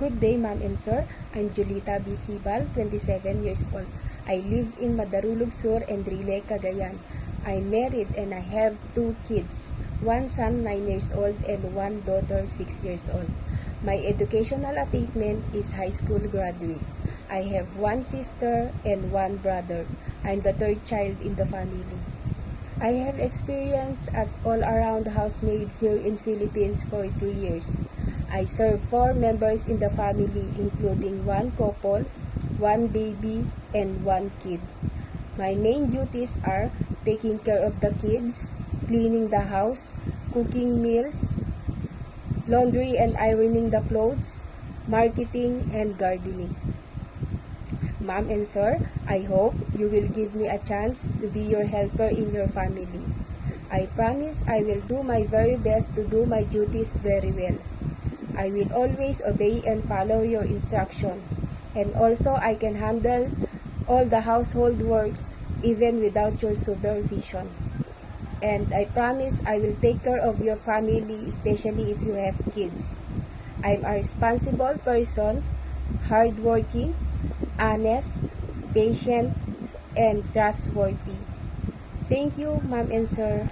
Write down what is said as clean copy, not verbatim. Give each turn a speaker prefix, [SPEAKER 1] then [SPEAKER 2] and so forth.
[SPEAKER 1] Good day, ma'am and sir. I'm Julita B. Sibal, 27 years old. I live in Madarulog Sur, Enrile, Cagayan. I'm married and I have 2 kids, one son 9 years old and one daughter 6 years old. My educational attainment is high school graduate. I have 1 sister and 1 brother. I'm the 3rd child in the family. I have experience as all-around housemaid here in Philippines for 2 years. I serve 4 members in the family including 1 couple, 1 baby, and 1 kid. My main duties are taking care of the kids, cleaning the house, cooking meals, laundry and ironing the clothes, marketing, and gardening. Ma'am and sir, I hope you will give me a chance to be your helper in your family. I promise I will do my very best to do my duties very well. I will always obey and follow your instruction, and also I can handle all the household works even without your supervision. And I promise I will take care of your family, especially if you have kids. I'm a responsible person, hardworking, honest, patient, and trustworthy. Thank you, ma'am and sir.